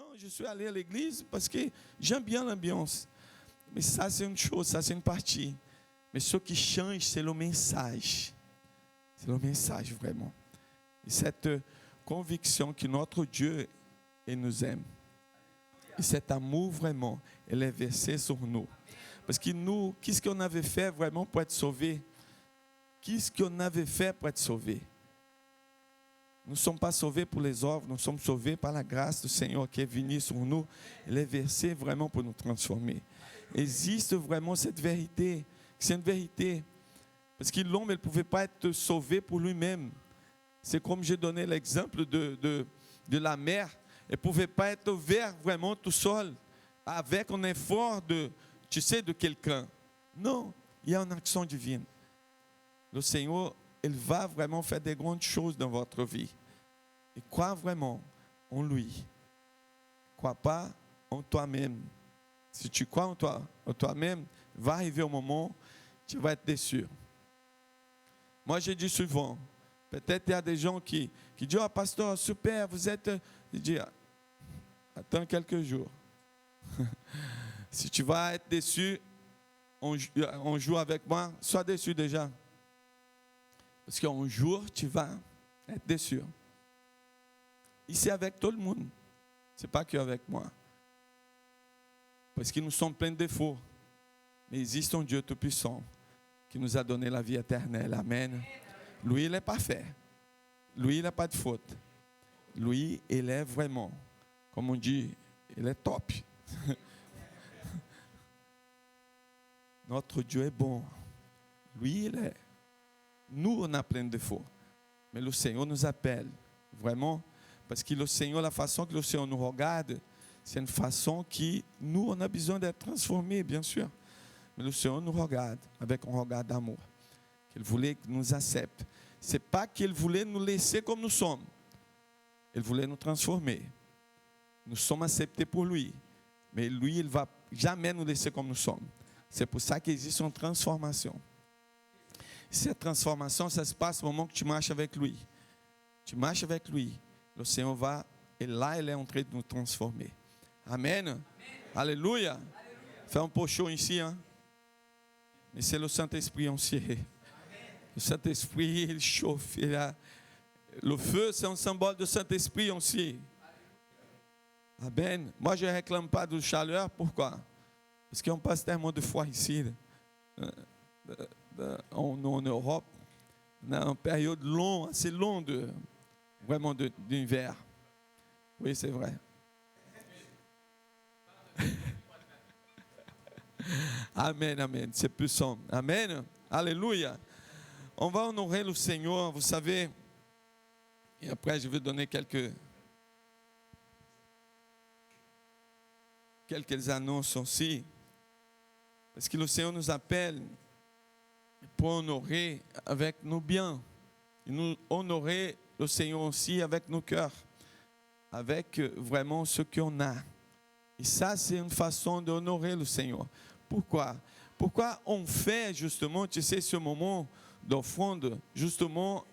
Non, je suis allé à l'église parce que j'aime bien l'ambiance. Mais ça, c'est une chose, ça, c'est une partie. Mais ce qui change, c'est le message. C'est le message, vraiment. Et cette conviction que notre Dieu, il nous aime. Et cet amour, vraiment, il est versé sur nous. Parce que nous, qu'est-ce qu'on avait fait vraiment pour être sauvés? Qu'est-ce qu'on avait fait pour être sauvés? Nous ne sommes pas sauvés pour les œuvres, nous sommes sauvés par la grâce du Seigneur qui est venu sur nous. Il est versé vraiment pour nous transformer. Existe vraiment cette vérité. C'est une vérité. Parce que l'homme, il ne pouvait pas être sauvé pour lui-même. C'est comme j'ai donné l'exemple de la mer. Elle ne pouvait pas être ouverte vraiment tout seul, avec un effort de quelqu'un. Non, il y a une action divine. Le Seigneur, il va vraiment faire des grandes choses dans votre vie. Et crois vraiment en lui. Crois pas en toi-même. Si tu crois en toi-même, va arriver un moment où tu vas être déçu. Moi, je dis souvent, peut-être il y a des gens qui disent, oh, pasteur, super, vous êtes... Je dis, attends quelques jours. Si tu vas être déçu, on joue avec moi, sois déçu déjà. Parce qu'un jour, tu vas être déçu. Ici, avec tout le monde. Ce n'est pas qu'avec moi. Parce que nous sommes pleins de défauts. Mais il existe un Dieu tout-puissant qui nous a donné la vie éternelle. Amen. Lui, il est parfait. Lui, il n'a pas de faute. Lui, il est vraiment, comme on dit, il est top. Notre Dieu est bon. Lui, il est. Nous, on a plein de défauts. Mais le Seigneur nous appelle, vraiment, parce que le Seigneur, la façon que le Seigneur nous regarde, c'est une façon qui, nous, on a besoin d'être transformés, bien sûr. Mais le Seigneur nous regarde avec un regard d'amour. Qu'il voulait nous accepte. Ce n'est pas qu'il voulait nous laisser comme nous sommes. Il voulait nous transformer. Nous sommes acceptés pour lui. Mais lui, il ne va jamais nous laisser comme nous sommes. C'est pour ça qu'il existe une transformation. Cette transformation, ça se passe au moment que tu marches avec lui. Tu marches avec lui. Le Seigneur va, et là, il est en train de nous transformer. Amen. Amen. Alléluia. Alléluia. Fais un peu chaud ici. Hein? Mais c'est le Saint-Esprit aussi. Amen. Le Saint-Esprit, il chauffe. Le feu, c'est un symbole du Saint-Esprit aussi. Amen. Moi, je ne réclame pas de chaleur. Pourquoi? Parce qu'on passe tellement de fois ici. En Europe, on a une période longue, assez longue vraiment d'hiver. Oui, c'est vrai. Amen, amen. C'est puissant. Amen. Alléluia. On va honorer le Seigneur, vous savez. Et après, je vais donner quelques annonces aussi. Parce que le Seigneur nous appelle pour honorer avec nos biens. Et nous honorer le Seigneur aussi avec nos cœurs. Avec vraiment ce qu'on a. Et ça, c'est une façon d'honorer le Seigneur. Pourquoi? Pourquoi on fait justement, tu sais, ce moment d'offrande, justement,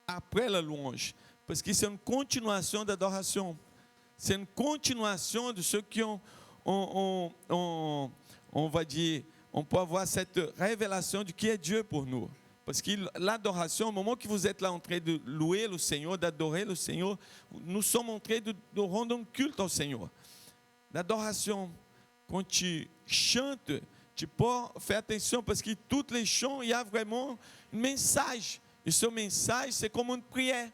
après la louange? Parce que c'est une continuation d'adoration. C'est une continuation de ce qu'on va dire, on peut avoir cette révélation de qui est Dieu pour nous. Parce que l'adoration, au moment que vous êtes là en train de louer le Seigneur, d'adorer le Seigneur, nous sommes en train de rendre un culte au Seigneur. L'adoration, quand tu chantes, tu peux faire attention parce que tous les chants, il y a vraiment un message. Et ce message, c'est comme une prière.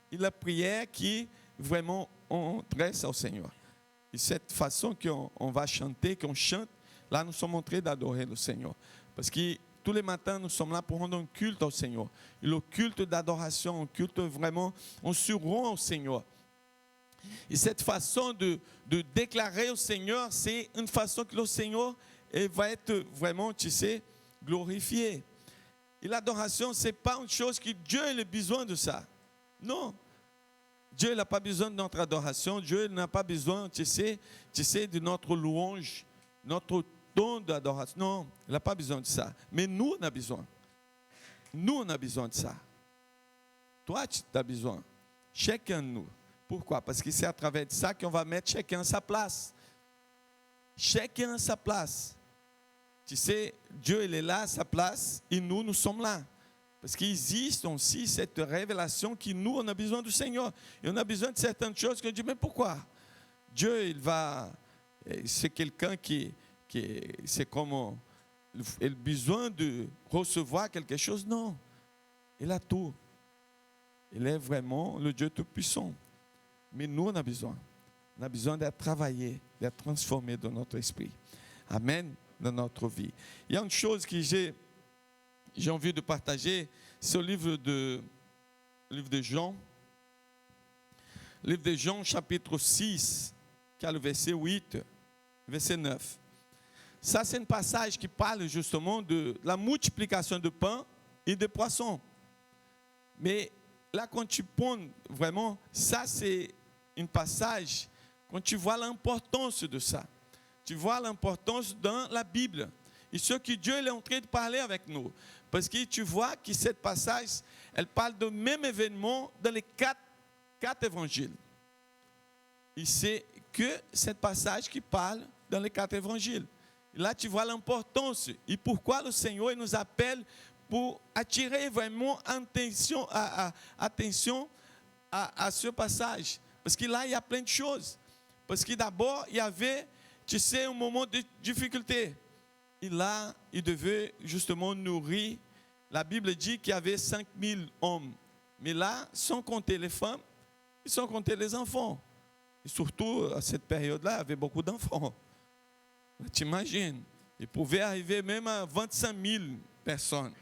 Et la prière qui vraiment on dresse au Seigneur. Et cette façon qu'on va chanter, qu'on chante, là nous sommes en train d'adorer le Seigneur. Parce que tous les matins, nous sommes là pour rendre un culte au Seigneur. Et le culte d'adoration, un culte vraiment, on se rend au Seigneur. Et cette façon de déclarer au Seigneur, c'est une façon que le Seigneur va être vraiment, tu sais, glorifié. Et l'adoration, ce n'est pas une chose que Dieu ait besoin de ça. Non. Dieu n'a pas besoin de notre adoration. Dieu n'a pas besoin, tu sais, de notre louange, notre don d'adoration. Non, il n'a pas besoin de ça. Mais nous, on a besoin. Nous, on a besoin de ça. Toi, tu as besoin. Chacun de nous. Pourquoi? Parce que c'est à travers de ça qu'on va mettre chacun à sa place. Chacun à sa place. Tu sais, Dieu, il est là à sa place et nous sommes là. Parce qu'il existe aussi cette révélation que nous, on a besoin du Seigneur. Et on a besoin de certaines choses que je dis, mais pourquoi? Dieu, c'est quelqu'un qui c'est comme, il a besoin de recevoir quelque chose. Non, il a tout. Il est vraiment le Dieu Tout-Puissant. Mais nous, on a besoin. On a besoin d'être travaillé, d'être transformé dans notre esprit. Amen, dans notre vie. Il y a une chose que j'ai envie de partager, c'est le livre de Jean. Le livre de Jean, chapitre 6, qui a le verset 8, verset 9. Ça, c'est un passage qui parle justement de la multiplication de pain et de poissons. Mais là, quand tu prends vraiment, ça, c'est un passage, quand tu vois l'importance de ça, tu vois l'importance dans la Bible. Et ce que Dieu est en train de parler avec nous. Parce que tu vois que ce passage, elle parle du même événement dans les quatre évangiles. Et c'est que ce passage qui parle dans les 4 évangiles. Et là, tu vois l'importance et pourquoi le Seigneur nous appelle pour attirer vraiment attention à ce passage. Parce que là, il y a plein de choses. Parce que d'abord, il y avait, tu sais, un moment de difficulté. Et là, il devait justement nourrir. La Bible dit qu'il y avait 5000 hommes. Mais là, sans compter les femmes, et sans compter les enfants. Et surtout, à cette période-là, il y avait beaucoup d'enfants. Tu imagines? Il pouvait arriver même à 25 000 personnes.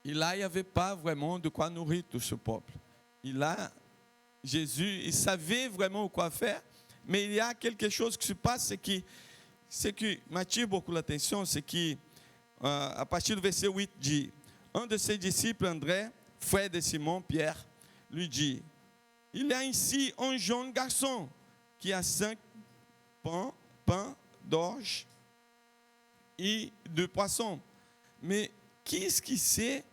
Et là, il n'y avait pas vraiment de quoi nourrir tout ce peuple. Et là, Jésus, il savait vraiment quoi faire. Mais il y a quelque chose qui se passe, c'est qui m'attire beaucoup l'attention, c'est qu'à partir du verset 8, dit, un de ses disciples, André, frère de Simon, Pierre, lui dit, il y a ici un jeune garçon qui a 5 pains d'orge et 2 poissons. Mais qu'est-ce qui sait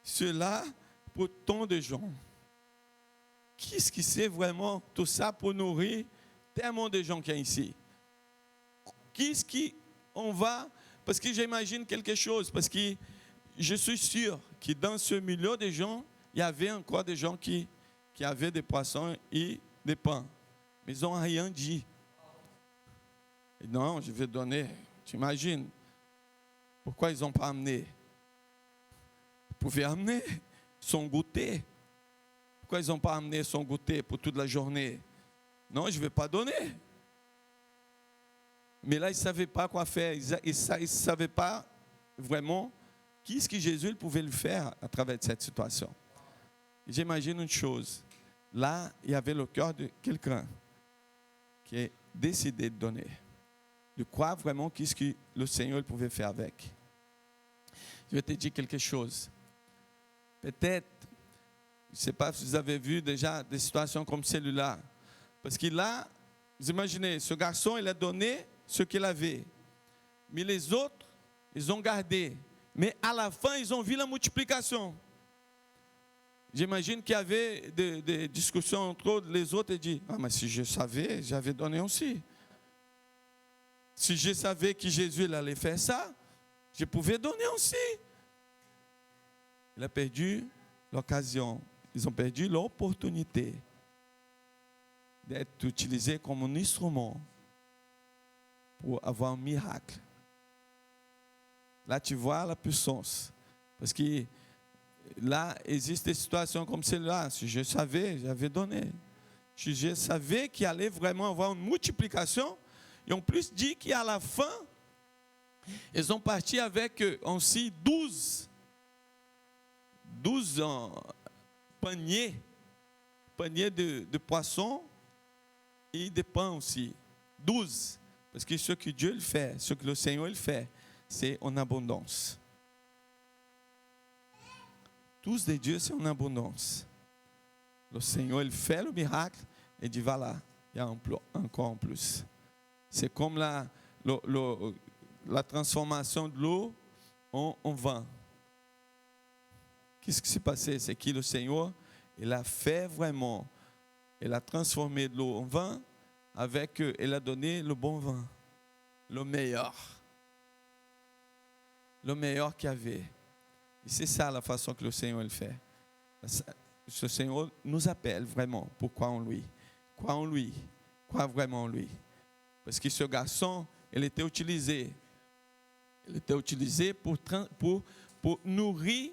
cela pour tant de gens? Qu'est-ce qui sait vraiment tout ça pour nourrir tellement de gens qu'il y a ici? Qu'est-ce qu'on va... Parce que j'imagine quelque chose, parce que je suis sûr que dans ce milieu de gens, il y avait encore des gens qui avaient des poissons et des pains. Mais ils n'ont rien dit. Et non, je vais donner. Tu imagines? Pourquoi ils n'ont pas amené? Ils pouvaient amener son goûter. Pourquoi ils n'ont pas amené son goûter pour toute la journée? Non, je ne vais pas donner. Mais là, ils ne savaient pas quoi faire. Ils ne savaient pas vraiment qu'est-ce que Jésus pouvait lui faire à travers cette situation. J'imagine une chose. Là, il y avait le cœur de quelqu'un qui a décidé de donner. De croire vraiment qu'est-ce que le Seigneur pouvait faire avec. Je vais te dire quelque chose. Peut-être, je ne sais pas si vous avez vu déjà des situations comme celle-là. Parce que là, vous imaginez, ce garçon, il a donné ce qu'il avait. Mais les autres, ils ont gardé. Mais à la fin, ils ont vu la multiplication. J'imagine qu'il y avait des discussions entre les autres et dit, ah, mais si je savais, j'avais donné aussi. Si je savais que Jésus il allait faire ça, je pouvais donner aussi. Il a perdu l'occasion. Ils ont perdu l'opportunité d'être utilisés comme un instrument pour avoir un miracle. Là, tu vois la puissance. Parce que là, existe des situations comme celle-là. Si je savais, j'avais donné. Si je savais qu'il allait vraiment avoir une multiplication, et en plus dit qu'à la fin, ils ont parti avec aussi 12 paniers de poissons et de pain aussi. 12. Parce que ce que Dieu fait, ce que le Seigneur il fait, c'est en abondance. Tous de Dieu, c'est en abondance. Le Seigneur, il fait le miracle et dit, voilà, il y a encore en plus. C'est comme la transformation de l'eau en vin. Qu'est-ce qui s'est passé? C'est que le Seigneur, il a fait vraiment Elle a transformé de l'eau en vin. Avec eux, elle a donné le bon vin. Le meilleur. Le meilleur qu'il y avait. Et c'est ça la façon que le Seigneur le fait. Ce Seigneur nous appelle vraiment pour croire en lui. Croire en lui. Croire vraiment en lui. Parce que ce garçon, il était utilisé. Il était utilisé pour nourrir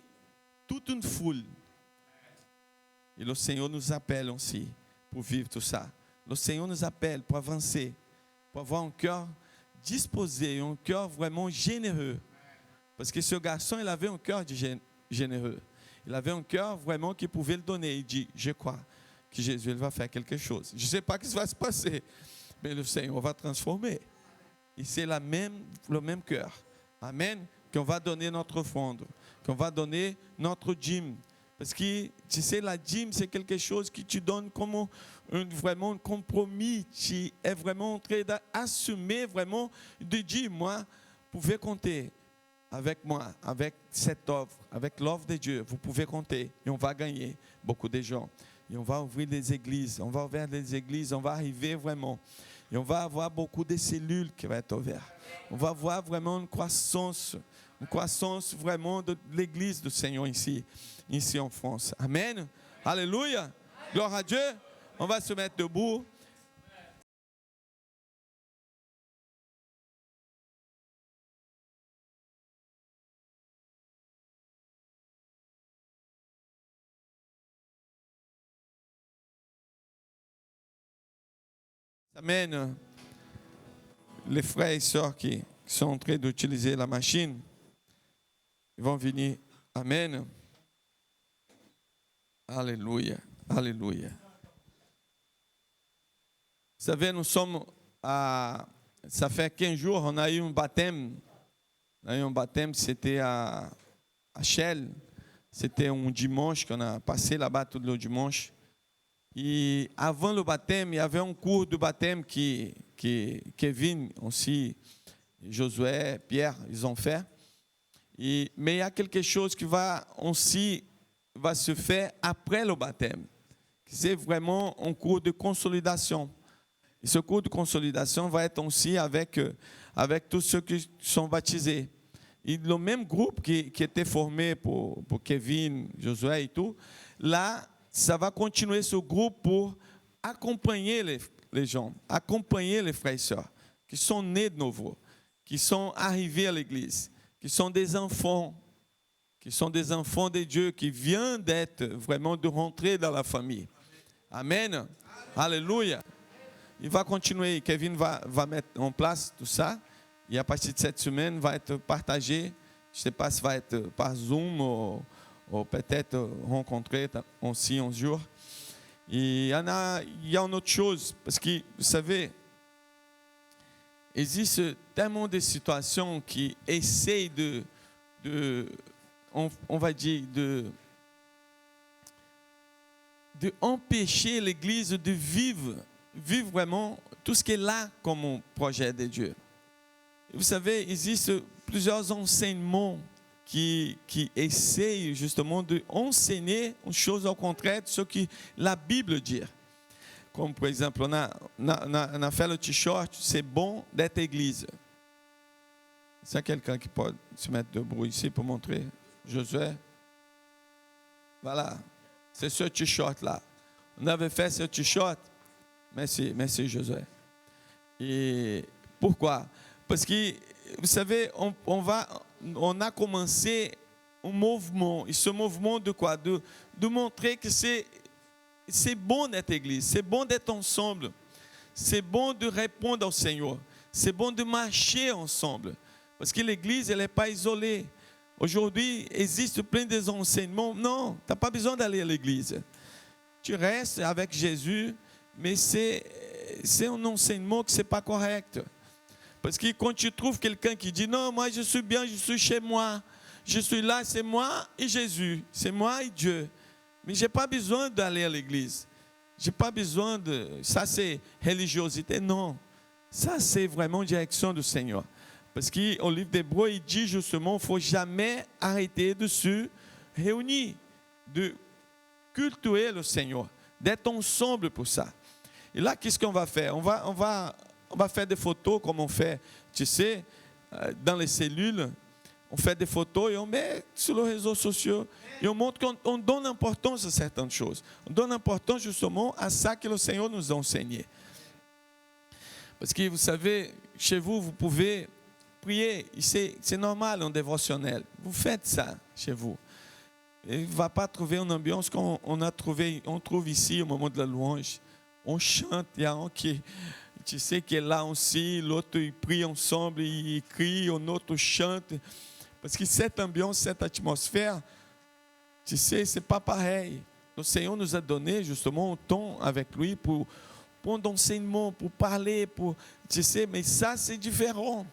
toute une foule. Et le Seigneur nous appelle aussi pour vivre tout ça. Le Seigneur nous appelle pour avancer, pour avoir un cœur disposé, un cœur vraiment généreux. Parce que ce garçon, il avait un cœur généreux. Il avait un cœur vraiment qui pouvait le donner. Il dit, je crois que Jésus va faire quelque chose. Je ne sais pas ce qui va se passer, mais le Seigneur va transformer. Et c'est le même cœur. Amen. Qu'on va donner notre offrande, qu'on va donner notre dîme. Parce que, tu sais, la dîme, c'est quelque chose que tu donnes comme vraiment un compromis. Tu es vraiment en train d'assumer, vraiment, de dire, moi, vous pouvez compter avec moi, avec cette offre, avec l'offre de Dieu. Vous pouvez compter et on va gagner beaucoup de gens. Et on va ouvrir des églises, on va ouvrir des églises, on va arriver vraiment. Et on va avoir beaucoup de cellules qui vont être ouvertes. On va avoir vraiment une croissance vraiment de l'église du Seigneur ici en France. Amen. Alléluia. Gloire à Dieu. On va se mettre debout. Amen. Les frères et sœurs qui sont en train d'utiliser la machine, ils vont venir. Amen. Alléluia. Alléluia. Vous savez, nous sommes ça fait 15 jours, on a eu un baptême. On a eu un baptême, c'était à Chelles. C'était un dimanche qu'on a passé là-bas tout le dimanche. Et avant le baptême, il y avait un cours de baptême que Kevin aussi, Josué, Pierre, ils ont fait. Mais il y a quelque chose qui va se faire après le baptême. C'est vraiment un cours de consolidation. Et ce cours de consolidation va être aussi avec tous ceux qui sont baptisés. Et le même groupe qui était formé pour Kevin, Josué et tout, là, ça va continuer ce groupe pour accompagner les gens, accompagner les frères et sœurs qui sont nés de nouveau, qui sont arrivés à l'église, qui sont des enfants de Dieu, qui viennent d'être vraiment de rentrer dans la famille. Amen. Alléluia. Il va continuer, Kevin va mettre en place tout ça. Et à partir de cette semaine, va être partagé. Je ne sais pas si va être par Zoom ou peut-être rencontrer aussi un jour. Et il y a une autre chose, parce que, vous savez, il existe tellement de situations qui essayent on va dire, de empêcher l'Église de vivre vraiment tout ce qui est là comme un projet de Dieu. Et vous savez, il existe plusieurs enseignements qui essayent justement d'enseigner une chose au contraire de ce que la Bible dit. Comme par exemple, on a fait le t-shirt, c'est bon d'être église. C'est quelqu'un qui peut se mettre debout ici pour montrer. Josué. Voilà. C'est ce t-shirt-là. On avait fait ce t-shirt. Merci Josué. Et pourquoi? Parce que, vous savez, on a commencé un mouvement. Et ce mouvement de quoi? De montrer que c'est bon d'être église. C'est bon d'être ensemble. C'est bon de répondre au Seigneur. C'est bon de marcher ensemble. Parce que l'église, elle n'est pas isolée. Aujourd'hui, il existe plein d'enseignements. Non, tu n'as pas besoin d'aller à l'église. Tu restes avec Jésus, mais c'est un enseignement qui n'est pas correct. Parce que quand tu trouves quelqu'un qui dit, non, moi je suis bien, je suis chez moi, je suis là, c'est moi et Jésus, c'est moi et Dieu. Mais je n'ai pas besoin d'aller à l'église. Je n'ai pas besoin de... Ça, c'est religiosité. Non, ça, c'est vraiment direction du Seigneur. Parce qu'au livre d'Hébreux, il dit justement, il ne faut jamais arrêter de se réunir, de cultuer le Seigneur, d'être ensemble pour ça. Et là, qu'est-ce qu'on va faire? On va faire des photos comme on fait, tu sais, dans les cellules. On fait des photos et on met sur les réseaux sociaux. Et on montre qu'on donne importance à certaines choses. On donne importance justement à ça que le Seigneur nous a enseigné. Parce que vous savez, chez vous, vous pouvez prier. C'est normal en dévotionnel. Vous faites ça chez vous. Et il ne va pas trouver une ambiance qu'on on trouve ici au moment de la louange. On chante, il y a un qui, tu sais, qui est là aussi, l'autre il prie ensemble, il crie, un autre chante. Parce que cette ambiance, cette atmosphère, tu sais, ce n'est pas pareil. Le Seigneur nous a donné justement un temps avec lui pour d'enseignement, pour parler, tu sais, mais ça c'est différent.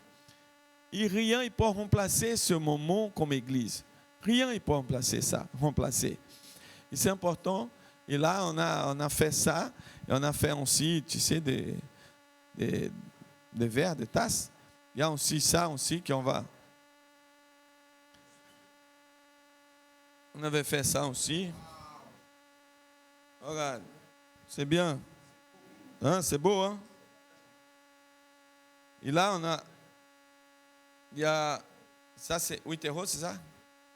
Et rien ne peut remplacer ce moment comme église. Rien ne peut remplacer. Et c'est important. Et là, on a fait ça. Et on a fait aussi, tu sais, des verres, des tasses. Il y a aussi ça aussi qu'on va... On avait fait ça aussi. Regarde, c'est bien. Hein, c'est beau, hein? Et là, il y a... Ça, c'est 8 euros, c'est ça?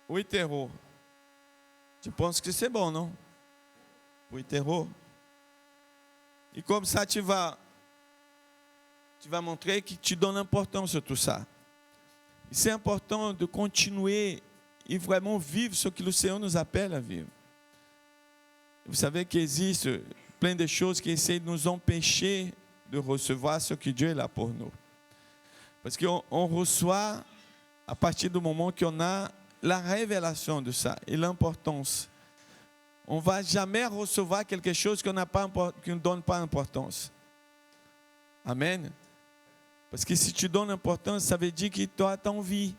8 euros. Je pense que c'est bon, non? 8 euros. Et comme ça, tu vas montrer que tu donnes importance à tout ça. C'est important de continuer et vraiment vivre ce que le Seigneur nous appelle à vivre. Vous savez qu'il existe plein de choses qui essaient de nous empêcher de recevoir ce que Dieu est là pour nous. Parce qu'on reçoit à partir du moment qu'on a la révélation de ça et l'importance. On ne va jamais recevoir quelque chose qui ne donne pas d'importance. Amen. Parce que si tu donnes importance, ça veut dire que toi, tu as envie.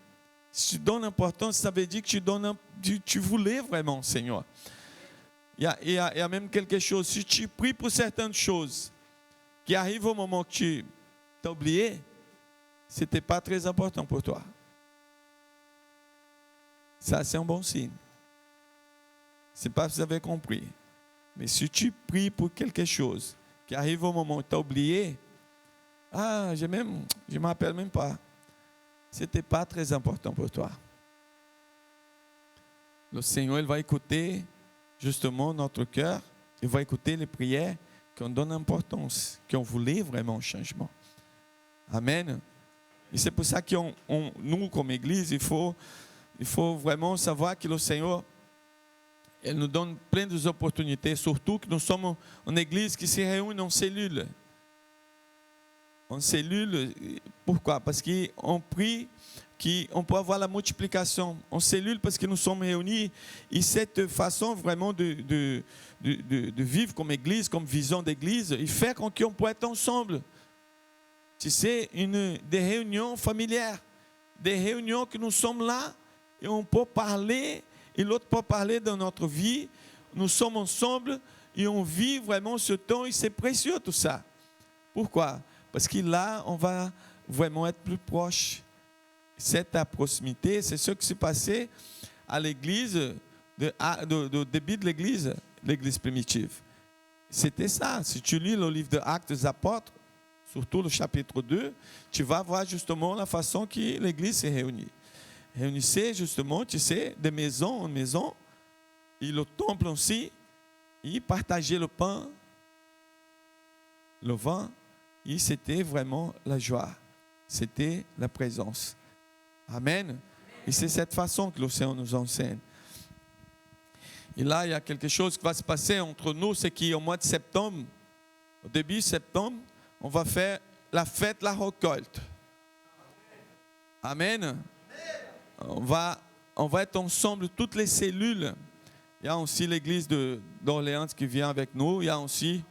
Si tu donnes importance, ça veut dire que tu voulais vraiment, Seigneur. Il y a même quelque chose. Si tu pries pour certaines choses qui arrivent au moment que tu as oublié, ce n'était pas très important pour toi. Ça, c'est un bon signe. Ce n'est pas que vous avez compris. Mais si tu pries pour quelque chose qui arrive au moment où tu as oublié, je ne m'appelle même pas. Ce n'était pas très important pour toi. Le Seigneur, il va écouter justement notre cœur. Il va écouter les prières qu'on donne importance, qu'on voulait vraiment un changement. Amen. Et c'est pour ça que nous, comme Église, il faut vraiment savoir que le Seigneur, il nous donne plein d'opportunités, surtout que nous sommes une Église qui se réunit en cellules. En cellule, pourquoi? Parce qu'on prie qu'on peut avoir la multiplication. En cellule, parce que nous sommes réunis. Et cette façon vraiment de vivre comme Église, comme vision d'Église, il fait qu'on peut être ensemble. Tu sais, des réunions familières, des réunions que nous sommes là et on peut parler, et l'autre peut parler de notre vie. Nous sommes ensemble et on vit vraiment ce temps et c'est précieux tout ça. Pourquoi? Parce que là, on va vraiment être plus proche. Cette proximité, c'est ce qui s'est passé à l'église, au début de l'église primitive. C'était ça. Si tu lis le livre des Actes des Apôtres, surtout le chapitre 2, tu vas voir justement la façon que l'église s'est réunie. Réunissait justement, tu sais, de maison en maison, et le temple aussi, ils partageaient le pain, le vin. Et c'était vraiment la joie. C'était la présence. Amen. Et c'est cette façon que le Seigneur nous enseigne. Et là, il y a quelque chose qui va se passer entre nous, c'est qu'au mois de septembre, au début septembre, on va faire la fête, la récolte. Amen. On va être ensemble, toutes les cellules. Il y a aussi l'église d'Orléans qui vient avec nous. Il y a aussi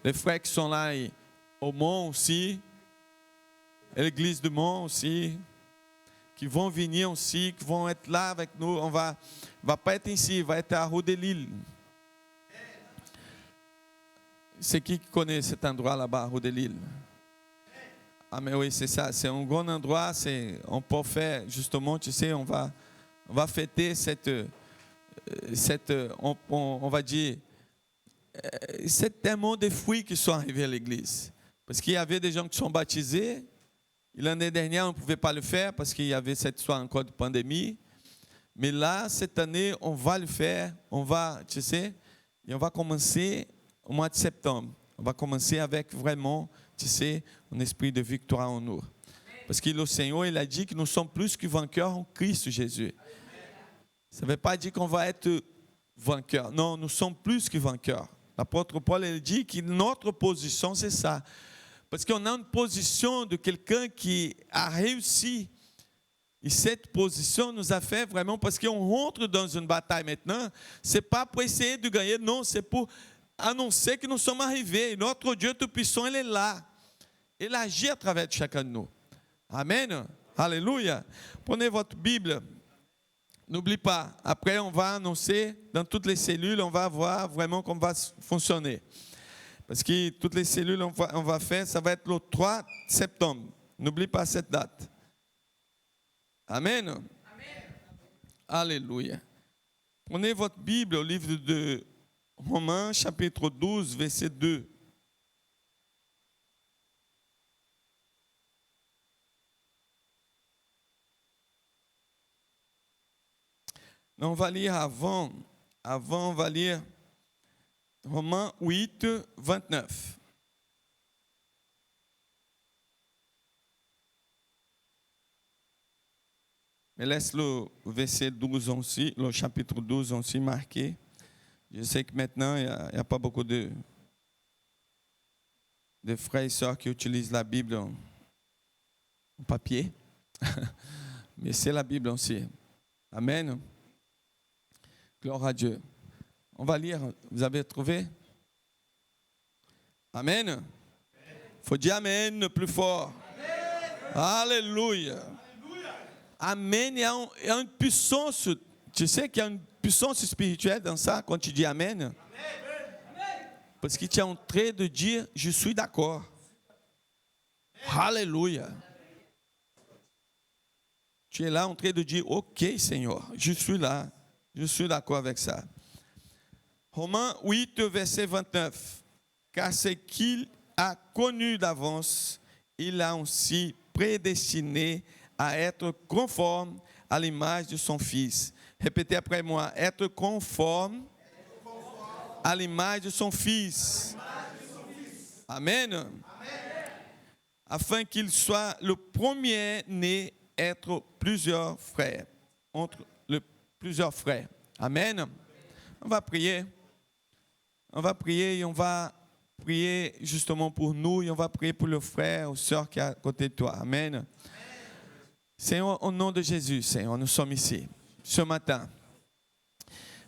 les frères qui sont là au Mont aussi, l'église du Mont aussi, qui vont venir aussi, qui vont être là avec nous. On va pas être ici, on va être à Rue-de-Lille. C'est qui connaît cet endroit là-bas, Rue-de-Lille? Ah mais oui, c'est ça, c'est un grand endroit, on peut faire, justement, tu sais, on va fêter on va dire, c'est tellement de fruits qui sont arrivés à l'église. Parce qu'il y avait des gens qui sont baptisés. L'année dernière, on ne pouvait pas le faire parce qu'il y avait cette histoire encore de pandémie. Mais là, cette année, on va le faire. On va, tu sais, et on va commencer au mois de septembre. On va commencer avec vraiment, tu sais, un esprit de victoire en nous. Parce que le Seigneur, il a dit que nous sommes plus que vainqueurs en Christ Jésus. Ça ne veut pas dire qu'on va être vainqueurs. Non, nous sommes plus que vainqueurs. L'apôtre Paul, il dit que notre position, c'est ça. Parce qu'on a une position de quelqu'un qui a réussi. Et cette position nous a fait vraiment, parce qu'on rentre dans une bataille maintenant, ce n'est pas pour essayer de gagner, non, c'est pour annoncer que nous sommes arrivés. Notre Dieu Tout-Puissant, il est là. Il agit à travers de chacun de nous. Amen. Alléluia. Prenez votre Bible. N'oublie pas, après on va annoncer dans toutes les cellules, on va voir vraiment comment va fonctionner. Parce que toutes les cellules on va faire, ça va être le 3 septembre. N'oublie pas cette date. Amen. Amen. Alléluia. Prenez votre Bible au livre de Romains, chapitre 12, verset 2. On va lire avant on va lire Romains 8, 29. Mais laisse le verset 12 aussi, le chapitre 12 aussi marqué. Je sais que maintenant, il n'y a pas beaucoup de frères et sœurs qui utilisent la Bible en papier. Mais c'est la Bible aussi. Amen. Gloire à Dieu. On va lire. Vous avez trouvé? Amen. Il faut dire Amen plus fort. Amen. Alléluia. Amen. Il y a une puissance. Tu sais qu'il y a une puissance spirituelle dans ça quand tu dis Amen. Amen. Parce que tu es en train de dire je suis d'accord. Alléluia. Tu es là en train de dire OK Seigneur, je suis là. Je suis d'accord avec ça. Romains 8, verset 29. Car ce qu'il a connu d'avance, il a aussi prédestiné à être conforme à l'image de son Fils. Répétez après moi. Être conforme à l'image de son Fils. Amen. Afin qu'il soit le premier-né entre plusieurs frères. Entre plusieurs frères. Amen. On va prier. On va prier et on va prier justement pour nous et on va prier pour le frère ou sœur qui est à côté de toi. Amen. Amen. Seigneur, au nom de Jésus, Seigneur, nous sommes ici ce matin.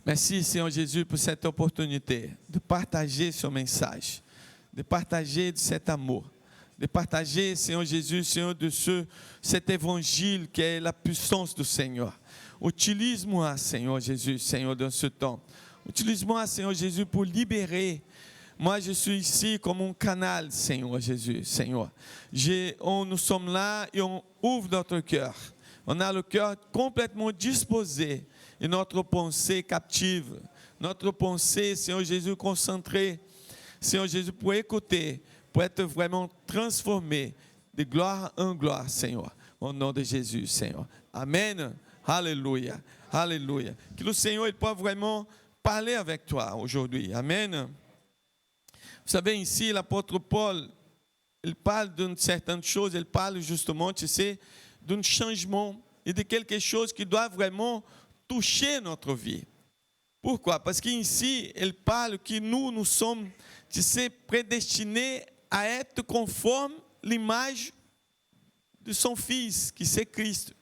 Merci, Seigneur Jésus, pour cette opportunité de partager ce message, de partager de cet amour, de partager, Seigneur Jésus, Seigneur, de cet évangile qui est la puissance du Seigneur. Utilise-moi, Seigneur Jésus, Seigneur, dans ce temps. Utilise-moi, Seigneur Jésus, pour libérer. Moi, je suis ici comme un canal, Seigneur Jésus, Seigneur. Nous sommes là et on ouvre notre cœur. On a le cœur complètement disposé et notre pensée captive. Notre pensée, Seigneur Jésus, concentrée. Seigneur Jésus, pour écouter, pour être vraiment transformé de gloire en gloire, Seigneur. Au nom de Jésus, Seigneur. Amen. Alléluia. Alléluia. Que le Seigneur il puisse vraiment parler avec toi aujourd'hui. Amen. Vous savez, ici, l'apôtre Paul, il parle d'une certaine chose, il parle justement, tu sais, d'un changement et de quelque chose qui doit vraiment toucher notre vie. Pourquoi? Parce qu'ici, il parle que nous sommes, tu sais, prédestinés à être conformes à l'image de son Fils, qui c'est Christ.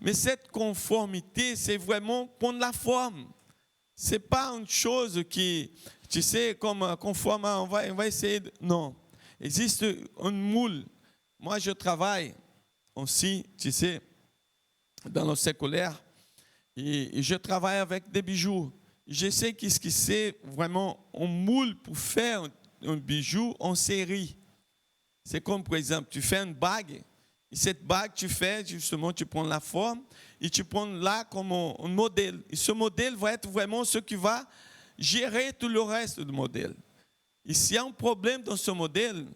Mais cette conformité, c'est vraiment prendre la forme. Ce n'est pas une chose qui, tu sais, comme conforme, on va essayer de... Non. Il existe un moule. Moi, je travaille aussi, tu sais, dans le séculaire. Et je travaille avec des bijoux. Je sais qu'est-ce que c'est vraiment un moule pour faire un bijou en série. C'est comme, par exemple, tu fais une bague. Et cette bague, tu fais, justement, tu prends la forme et tu prends là comme un modèle. Et ce modèle va être vraiment ce qui va gérer tout le reste du modèle. Et s'il y a un problème dans ce modèle,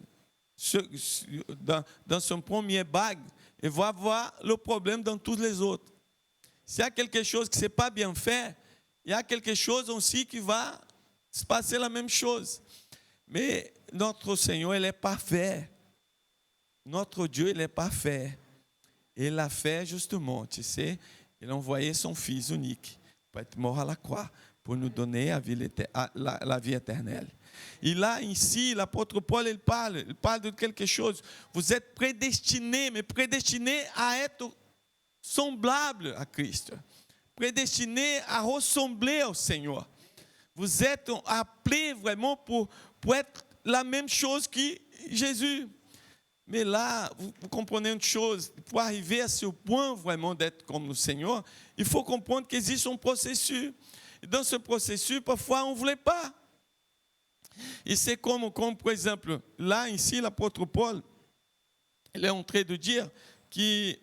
dans son premier bague, il va voir le problème dans tous les autres. S'il y a quelque chose qui ne s'est pas bien fait, il y a quelque chose aussi qui va se passer la même chose. Mais notre Seigneur, il est parfait. Notre Dieu, il est parfait. Et il l'a fait justement, tu sais. Il a envoyé son Fils unique pour être mort à la croix, pour nous donner la vie éternelle. Et là, ici, l'apôtre Paul, il parle de quelque chose. Vous êtes prédestinés, mais prédestinés à être semblables à Christ. Prédestinés à ressembler au Seigneur. Vous êtes appelés vraiment pour être la même chose que Jésus. Mais là, vous comprenez une chose, pour arriver à ce point vraiment d'être comme le Seigneur, il faut comprendre qu'il existe un processus. Et dans ce processus, parfois, on ne voulait pas. Et c'est comme par exemple, là, ici, l'apôtre Paul, il est en train de dire qu'être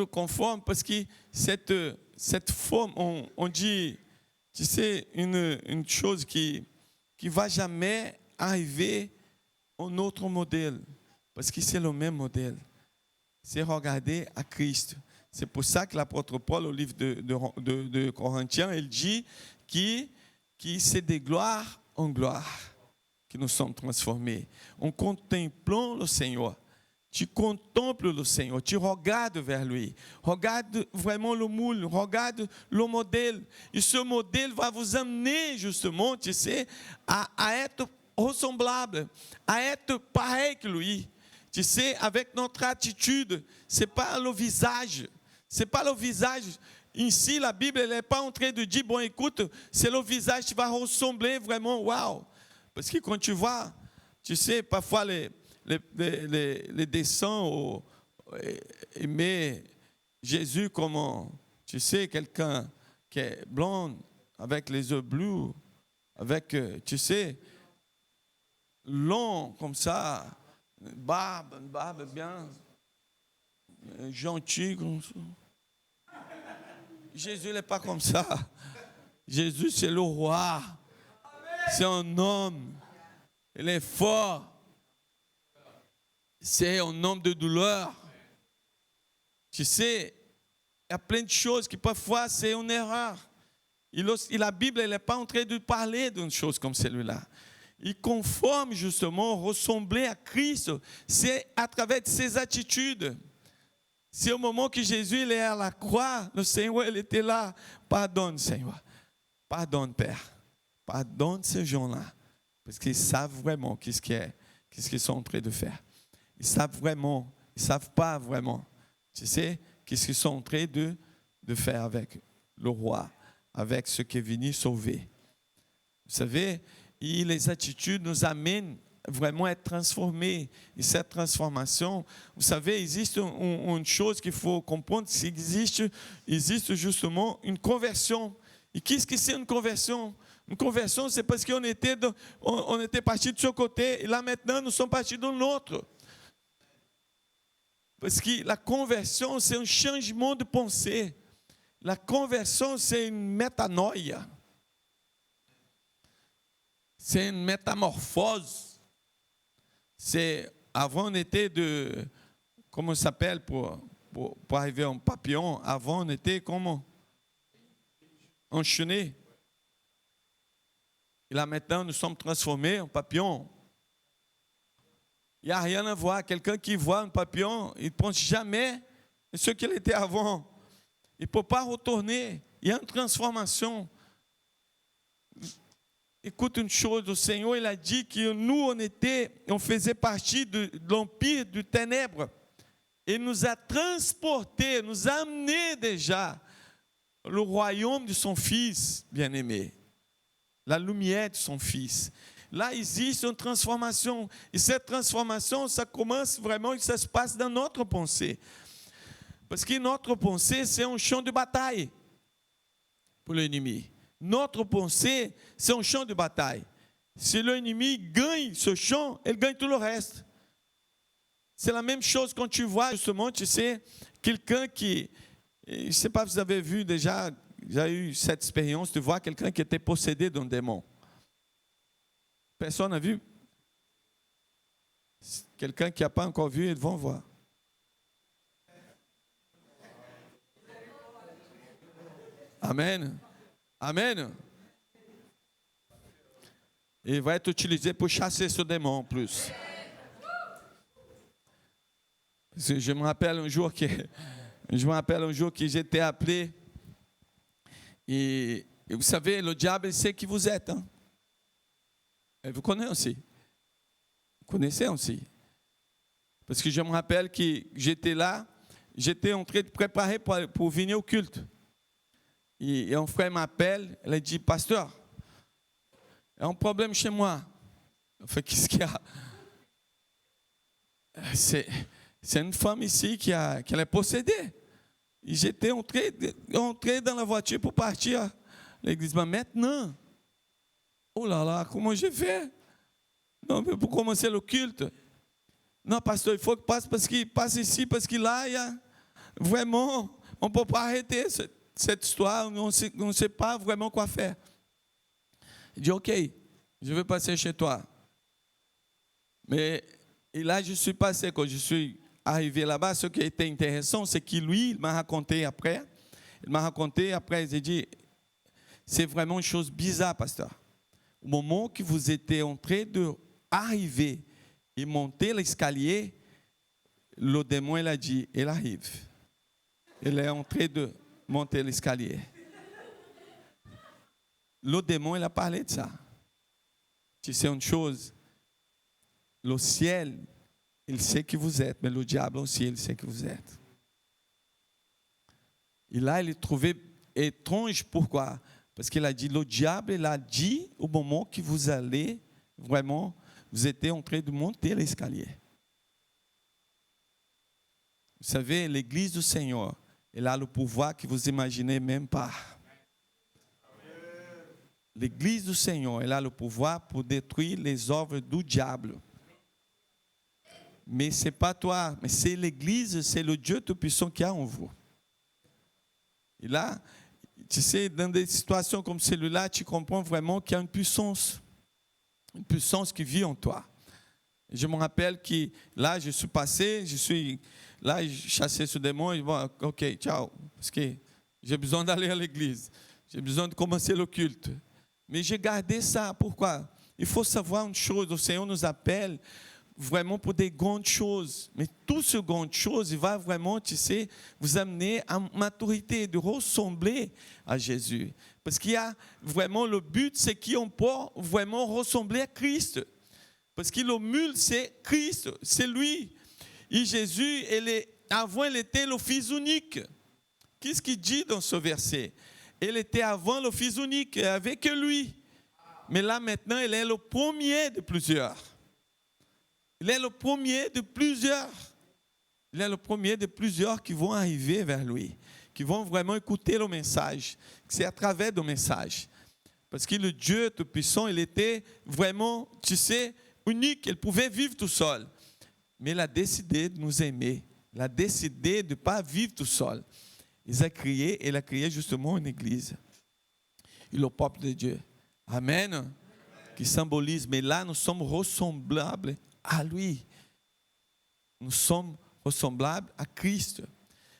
conforme, parce que cette forme, on dit, tu sais, une chose qui ne va jamais arriver un autre modèle, parce que c'est le même modèle. C'est regarder à Christ. C'est pour ça que l'apôtre Paul, au livre de Corinthiens, il dit que c'est de gloire en gloire que nous sommes transformés. En contemplant le Seigneur. Tu contemples le Seigneur, tu regardes vers lui. Regarde vraiment le moule, regarde le modèle. Et ce modèle va vous amener justement, tu sais, à être ressemblable, à être pareil que lui. Tu sais, avec notre attitude, c'est pas le visage. C'est pas le visage. Ici, la Bible, elle n'est pas en train de dire, bon, écoute, c'est le visage qui va ressembler vraiment, waouh. Parce que quand tu vois, tu sais, parfois les dessins aimer Jésus comme, tu sais, quelqu'un qui est blond, avec les yeux bleus, avec, tu sais, long comme ça, une barbe bien gentil comme ça. Jésus n'est pas comme ça. Jésus, c'est le roi. C'est un homme. Il est fort. C'est un homme de douleur. Tu sais, il y a plein de choses qui parfois c'est une erreur. Et la Bible, elle n'est pas en train de parler d'une chose comme celle-là. Il conforme justement, ressembler à Christ, c'est à travers ses attitudes. C'est au moment que Jésus il est à la croix, le Seigneur il était là. Pardonne, Seigneur. Pardonne, Père. Pardonne ces gens-là. Parce qu'ils savent vraiment qu'est-ce qu'ils sont en train de faire. Ils savent vraiment, ils ne savent pas vraiment. Tu sais, qu'est-ce qu'ils sont en train de faire avec le roi, avec ce qui est venu sauver. Vous savez, et les attitudes nous amènent vraiment à être transformés. Et cette transformation, vous savez, il existe une chose qu'il faut comprendre, c'est qu'il existe justement une conversion. Et qu'est-ce que c'est une conversion? Une conversion, c'est parce qu'on était parti de ce côté, et là maintenant, nous sommes partis de l'autre. Parce que la conversion, c'est un changement de pensée. La conversion, c'est une métanoïa. C'est une métamorphose. Avant, on était comment ça s'appelle pour arriver à un papillon? Avant, on était comment? Enchaîné. Et là, maintenant, nous sommes transformés en papillon. Il n'y a rien à voir. Quelqu'un qui voit un papillon, il ne pense jamais à ce qu'il était avant. Il ne peut pas retourner. Il y a une transformation. Écoute une chose, le Seigneur, il a dit que nous, on faisait partie de l'empire du ténèbre. Il nous a transportés, nous a amenés déjà le royaume de son Fils bien-aimé. La lumière de son Fils. Là, il existe une transformation. Et cette transformation, ça commence vraiment, ça se passe dans notre pensée. Parce que notre pensée, c'est un champ de bataille pour l'ennemi. Notre pensée, c'est un champ de bataille. Si l'ennemi gagne ce champ, il gagne tout le reste. C'est la même chose quand tu vois, justement, tu sais, quelqu'un qui, je ne sais pas si vous avez vu déjà, déjà eu cette expérience de voir quelqu'un qui était possédé d'un démon. Personne n'a vu? Quelqu'un qui n'a pas encore vu, ils vont voir. Amen. Amen. Et il va être utilisé pour chasser ce démon en plus. Je me rappelle un jour que j'étais appelé. Et vous savez, le diable, il sait qui vous êtes. Hein? Et vous connaissez aussi. Vous connaissez aussi. Parce que je me rappelle que j'étais là, j'étais en train de préparer pour venir au culte. Et un frère m'appelle, il a dit, pasteur, il y a un problème chez moi. Enfin, qu'est-ce qu'il y a? C'est une femme ici qui est possédée. Et j'étais entré dans la voiture pour partir à l'église. Mais maintenant, oh là là, comment je fais? Non, mais pour commencer le culte. Non, pasteur, il faut que passe parce qu'il passe ici, parce que là, il y a vraiment, on ne peut pas arrêter cette histoire, on ne sait pas vraiment quoi faire. Il dit, ok, je vais passer chez toi. Mais et là, je suis passé, quand je suis arrivé là-bas, ce qui était intéressant, c'est que lui, il m'a raconté après, il a dit, c'est vraiment une chose bizarre, pasteur. Au moment que vous étiez en train d'arriver et monter l'escalier, le démon, il a dit, il arrive. Il est en train de monter l'escalier. Le démon, il a parlé de ça. Tu sais une chose, le ciel, il sait qui vous êtes, mais le diable aussi, il sait qui vous êtes. Et là, il est trouvé étrange. Pourquoi? Parce qu'il a dit, le diable, il a dit au moment que vous allez, vraiment, vous étiez en train de monter l'escalier. Vous savez, l'église du Seigneur, elle a le pouvoir que vous imaginez même pas. L'église du Seigneur, elle a le pouvoir pour détruire les œuvres du diable. Mais ce n'est pas toi, mais c'est l'église, c'est le Dieu Tout-Puissant qui a en vous. Et là, tu sais, dans des situations comme celle-là, tu comprends vraiment qu'il y a une puissance qui vit en toi. Je me rappelle que là, je suis passé, là, je chassais ce démon, et bon, ok, ciao, parce que j'ai besoin d'aller à l'église, j'ai besoin de commencer le culte. Mais j'ai gardé ça, pourquoi? Il faut savoir une chose, le Seigneur nous appelle vraiment pour des grandes choses. Mais toutes ces grandes choses, il va vraiment, tu sais, vous amener à maturité, de ressembler à Jésus. Parce qu'il y a vraiment le but, c'est qu'on peut vraiment ressembler à Christ. Parce que le mule, c'est Christ, c'est lui. Et Jésus, avant, il était le fils unique. Qu'est-ce qu'il dit dans ce verset? Il était avant le fils unique, il n'y avait que lui. Mais là, maintenant, il est le premier de plusieurs. Il est le premier de plusieurs. Il est le premier de plusieurs qui vont arriver vers lui, qui vont vraiment écouter le message. C'est à travers le message. Parce que le Dieu Tout-Puissant, il était vraiment, tu sais, unique. Il pouvait vivre tout seul. Mais il a décidé de nous aimer. Il a décidé de ne pas vivre tout seul. Il a créé justement une église. Et le peuple de Dieu. Amen. Qui symbolise, mais là, nous sommes ressemblables à lui. Nous sommes ressemblables à Christ.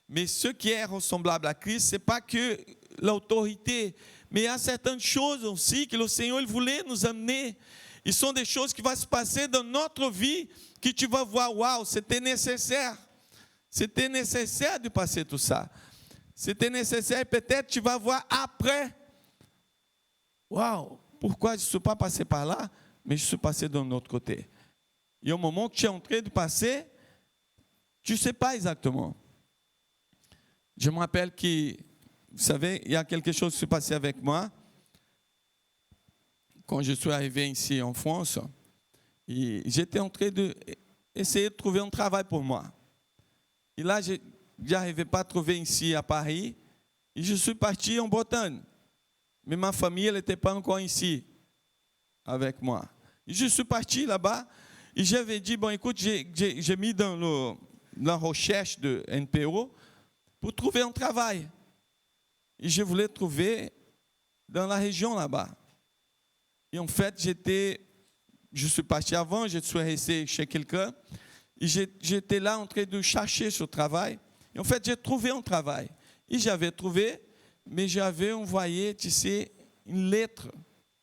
Mais ce qui est ressemblable à Christ, ce n'est pas que l'autorité, mais il y a certaines choses aussi que le Seigneur il voulait nous amener. Ils sont des choses qui vont se passer dans notre vie, que tu vas voir, waouh, c'était nécessaire. C'était nécessaire de passer tout ça. C'était nécessaire, peut-être tu vas voir après. Waouh, pourquoi je ne suis pas passé par là, mais je suis passé de l'autre côté. Et au moment que tu es en train de passer, tu ne sais pas exactement. Je me rappelle que, vous savez, il y a quelque chose qui s'est passé avec moi. Quand je suis arrivé ici en France, et j'étais en train d'essayer de trouver un travail pour moi. Et là, je n'arrivais pas à trouver ici à Paris. Et je suis parti en Bretagne. Mais ma famille, elle n'était pas encore ici avec moi. Et je suis parti là-bas. Et j'avais dit, bon, écoute, j'ai mis dans la recherche de NPO pour trouver un travail. et je voulais trouver dans la région là-bas. Et en fait, je suis parti avant, je suis resté chez quelqu'un, et j'étais là en train de chercher ce travail. Et en fait, j'ai trouvé un travail. Et j'avais trouvé, mais j'avais envoyé, tu sais, une lettre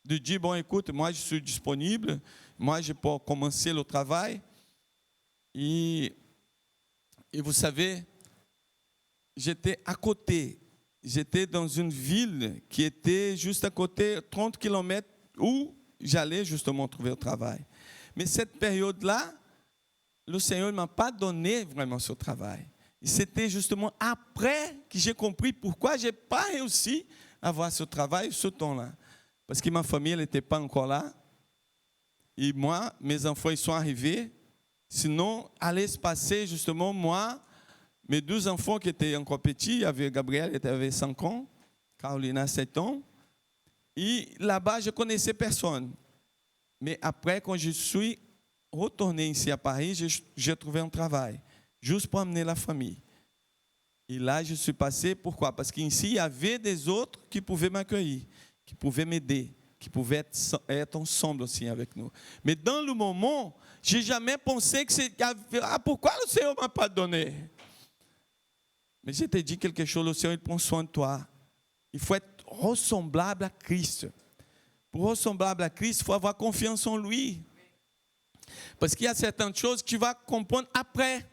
de dire, bon, écoute, moi, je suis disponible, moi, je peux commencer le travail. Et vous savez, j'étais à côté. J'étais dans une ville qui était juste à côté, 30 km, où j'allais justement trouver le travail. Mais cette période-là, le Seigneur ne m'a pas donné vraiment ce travail. Et c'était justement après que j'ai compris pourquoi je n'ai pas réussi à avoir ce travail ce temps-là. Parce que ma famille n'était pas encore là. Et moi, mes enfants, ils sont arrivés. Sinon, allait se passer justement, moi, mes 2 enfants qui étaient encore petits, il y avait Gabriel, qui avait 5 ans, Carolina, 7 ans. Et là-bas, je ne connaissais personne. Mais après, quand je suis retourné ici à Paris, j'ai trouvé un travail, juste pour amener la famille. Et là, je suis passé, pourquoi? Parce qu'ici, il y avait des autres qui pouvaient m'accueillir, qui pouvaient m'aider, qui pouvaient être ensemble aussi avec nous. Mais dans le moment, je n'ai jamais pensé que c'est... pourquoi le Seigneur ne m'a pas donné? Mais je t'ai dit quelque chose, le Seigneur il prend soin de toi. Il faut être ressemblable à Christ. Pour ressemblable à Christ, il faut avoir confiance en lui. Parce qu'il y a certaines choses que tu vas comprendre après.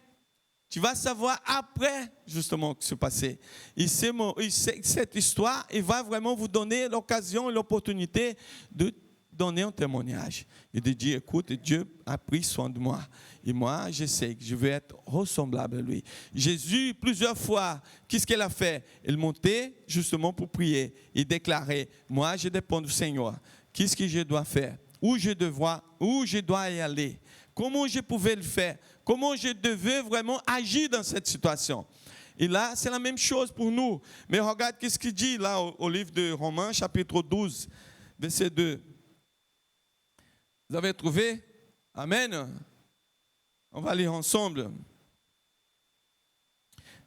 Tu vas savoir après, justement, ce qui s'est passé. Et cette histoire, il va vraiment vous donner l'occasion et l'opportunité de donner un témoignage. Et de dire, écoute, Dieu a pris soin de moi. Et moi, je sais que je veux être ressemblable à lui. Jésus, plusieurs fois, qu'est-ce qu'il a fait? Il montait justement pour prier. Il déclarait, moi, je dépends du Seigneur. Qu'est-ce que je dois faire? Où je dois y aller? Comment je pouvais le faire? Comment je devais vraiment agir dans cette situation? Et là, c'est la même chose pour nous. Mais regarde qu'est-ce qu'il dit là au livre de Romains, chapitre 12, verset 2. Vous avez trouvé? Amen. On va lire ensemble.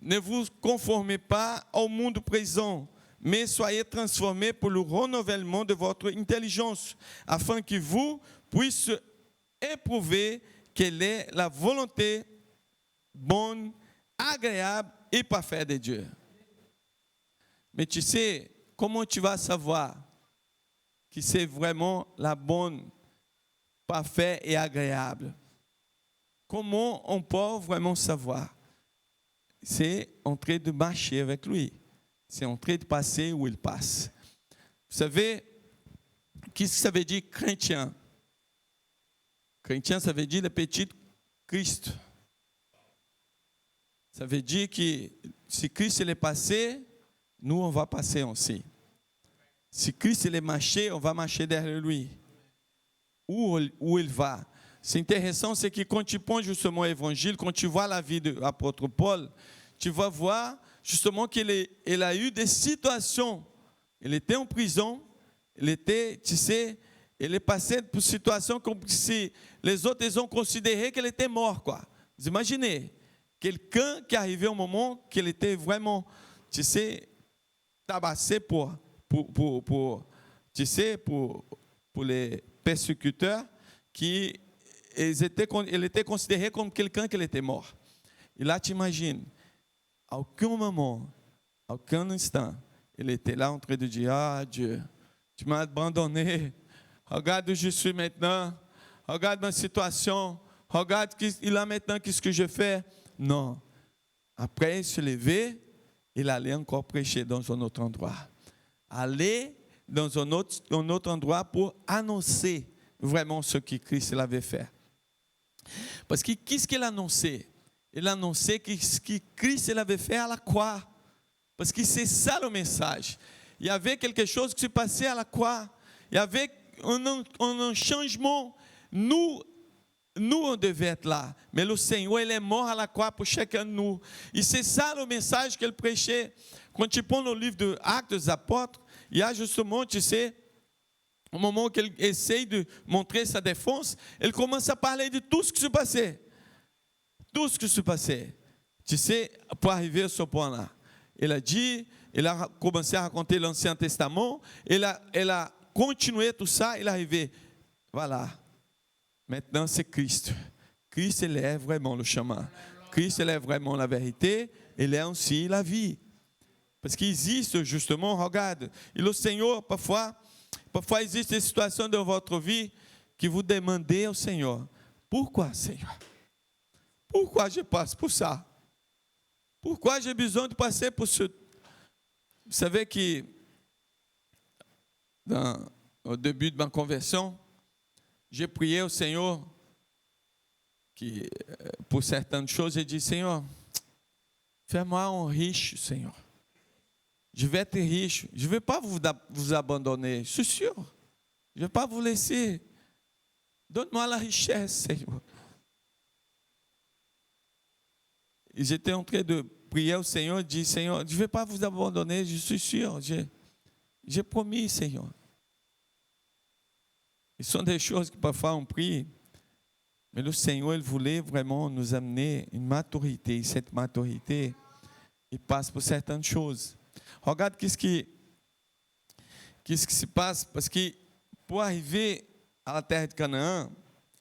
Ne vous conformez pas au monde présent, mais soyez transformés pour le renouvellement de votre intelligence, afin que vous puissiez éprouver quelle est la volonté bonne, agréable et parfaite de Dieu. Mais tu sais, comment tu vas savoir que c'est vraiment la bonne, parfaite et agréable? Comment on peut vraiment savoir? C'est en train de marcher avec lui. C'est en train de passer où il passe. Vous savez, qu'est-ce que ça veut dire chrétien? Chrétien, ça veut dire le petit Christ. Ça veut dire que si Christ est passé, nous, on va passer aussi. Si Christ est marché, on va marcher derrière lui. Où il va. C'est intéressant, c'est que quand tu prends justement l'évangile, quand tu vois la vie de l'apôtre Paul, tu vas voir justement qu'il a eu des situations. Il était en prison, il était, tu sais, il est passé pour une situation comme si les autres ils ont considéré qu'il était mort, quoi. Vous imaginez, quelqu'un qui arrivait au moment qu'il était vraiment, tu sais, tabassé pour les persécuteurs qui il était considéré comme quelqu'un qui était mort. Et là, tu imagines, à aucun moment, à aucun instant, il était là en train de dire, ah Dieu, tu m'as abandonné, regarde où je suis maintenant, regarde ma situation, regarde là maintenant qu'est-ce que je fais. Non. Après, il se levait, il allait encore prêcher dans un autre endroit. Aller dans un autre endroit pour annoncer vraiment ce que Christ avait fait. Parce que qu'est-ce qu'il annonçait? Il annonçait ce que Christ avait fait à la croix. Parce que c'est ça le message. Il y avait quelque chose qui se passait à la croix. Il y avait un changement. Nous, on devait être là. Mais le Seigneur, il est mort à la croix pour chacun de nous. Et c'est ça le message qu'il prêchait. Quand tu prends le livre de Actes des Apôtres, il y a justement, tu sais, au moment qu'il essaye de montrer sa défense, il commence à parler de tout ce qui se passait. Tout ce qui se passait. Tu sais, pour arriver à ce point-là. elle a dit, elle a commencé à raconter l'Ancien Testament, elle a continué tout ça, elle est arrivée. Voilà. Maintenant, c'est Christ. Christ, il est vraiment le chemin. Christ, il est vraiment la vérité, il est aussi la vie. Parce qu'il existe justement, regarde, et le Seigneur, parfois il existe des situations dans votre vie que vous demandez au Seigneur, pourquoi, Seigneur? Pourquoi je passe por ça? Pourquoi j'ai besoin de passer por ce... Vous savez que, au début de ma conversion, j'ai prié au Seigneur que, pour certaines choses, j'ai dit, Seigneur, fais-moi un riche, Seigneur. Je vais être riche. Je ne vais pas vous abandonner, je suis sûr. Je ne vais pas vous laisser. Donne-moi la richesse, Seigneur. Et j'étais en train de prier au Seigneur, je dis, Seigneur, je ne vais pas vous abandonner, je suis sûr. J'ai promis, Seigneur. Ce sont des choses que parfois on prie, mais le Seigneur, il voulait vraiment nous amener une maturité. Et cette maturité, il passe por certaines choses. Regarde qu'est-ce qui se passe, parce que pour arriver à la terre de Canaan,